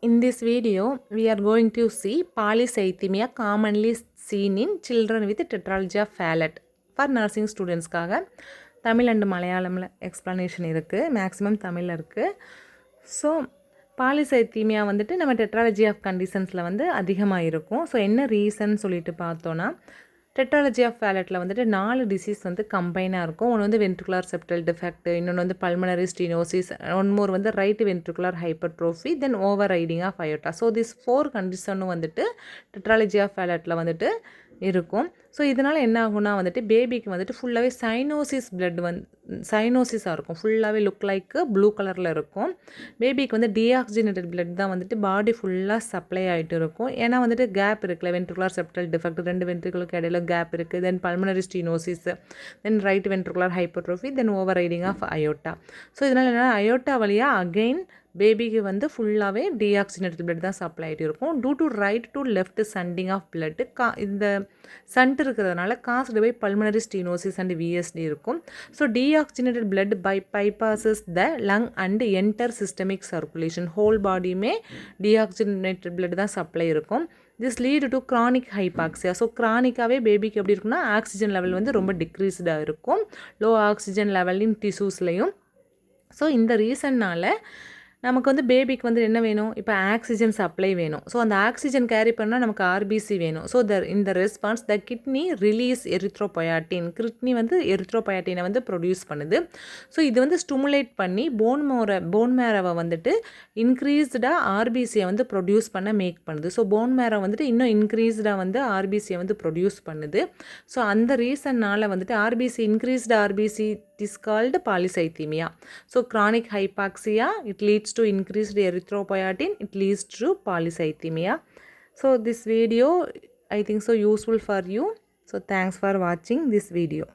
In this video, we are going to see polycythemia commonly seen in children with tetralogy of Fallot. For nursing students காக Tamil and மலையாளமில் explanation இருக்குது, maximum தமிழில் இருக்குது. So பாலிசைத்தீமியா வந்துட்டு நம்ம tetralogy of கண்டிஷன்ஸில் வந்து அதிகமாக இருக்கும். ஸோ என்ன ரீசன் சொல்லிட்டு பார்த்தோன்னா, டெட்ராலஜி ஆஃப் ஃபேலட்டில் வந்துட்டு 4 டிசீஸ் வந்து கம்பைனாக இருக்கும். ஒன்று வந்து வென்ட்ரிகுலர் செப்டல் டிஃபெக்ட், இன்னொன்று வந்து பல்மனரி ஸ்டீனோசிஸ், ஒன் மோர் வந்து right ventricular hypertrophy, then overriding of aorta. So this 4 கண்டிஷனும் வந்துட்டு டெட்ராலஜி ஆஃப் ஃபேலட்டில் வந்துட்டு இருக்கும். ஸோ இதனால் என்ன ஆகும்னா வந்துட்டு பேபிக்கு வந்துட்டு ஃபுல்லாகவே சைனோசிஸ் பிளட் சைனோசிஸாக இருக்கும். ஃபுல்லாகவே லுக் லைக் ப்ளூ கலரில் இருக்கும். பேபிக்கு வந்து டீஆக்சிஜனேட்டட் பிளட் தான் வந்துட்டு பாடி ஃபுல்லாக சப்ளை ஆகிட்டு இருக்கும். ஏன்னா வந்துட்டு கேப் இருக்குல்ல, வென்ட்ரிகுலர் செப்டல் டிஃபெக்ட், 2 வென்ட்ரிகுலுக்கு இடையில கேப் இருக்குது. Then pulmonary stenosis, then right ventricular hypertrophy, then overriding of aorta. So இதனால் என்ன, அயோட்டா வழியாக அகெயின் பேபிக்கு வந்து ஃபுல்லாகவே டீஆக்சிஜனேட்டட் பிளட் தான் சப்ளை ஆகிட்டு இருக்கும். Due to right to left shunting of blood இந்த சண்ட் இருக்கிறதுனால caused by pulmonary stenosis and VSD இருக்கும். So deoxygenated blood bypasses the lung and enter systemic circulation. Whole பாடியுமே டீஆக்சிஜனேட்டட் பிளட் தான் supply இருக்கும். This lead to chronic hypoxia. So கிரானிக்காகவே பேபிக்கு எப்படி இருக்குன்னா, ஆக்சிஜன் லெவல் வந்து ரொம்ப டிக்ரீஸ்டாக இருக்கும், லோ ஆக்சிஜன் லெவல் இன் டிஷ்யூஸ்லையும். ஸோ இந்த ரீசன்னால் நமக்கு வந்து பேபிக்கு வந்து என்ன வேணும், இப்போ ஆக்சிஜன் சப்ளை வேணும். ஸோ அந்த ஆக்சிஜன் கேரி பண்ணால் நமக்கு ஆர்பிசி வேணும். ஸோ இந்த response the kidney release erythropoietin. Kidney வந்து எரித்ரோபயாட்டினை வந்து ப்ரொடியூஸ் பண்ணுது. ஸோ இது வந்து ஸ்டிமுலேட் பண்ணி போன் மேரோவை வந்துட்டு இன்க்ரீஸ்டாக ஆர்பிசியை வந்து ப்ரொடியூஸ் பண்ண மேக் பண்ணுது. ஸோ போன் மேரோ வந்துட்டு இன்னும் இன்க்ரீஸ்டாக வந்து ஆர்பிசியை வந்து ப்ரொடியூஸ் பண்ணுது. ஸோ அந்த ரீசன்னால் வந்துட்டு RBC increased RBC is called polycythemia. So chronic hypoxia, it leads to increased erythropoietin, it leads to polycythemia. So this video I think so useful for you. So thanks for watching this video.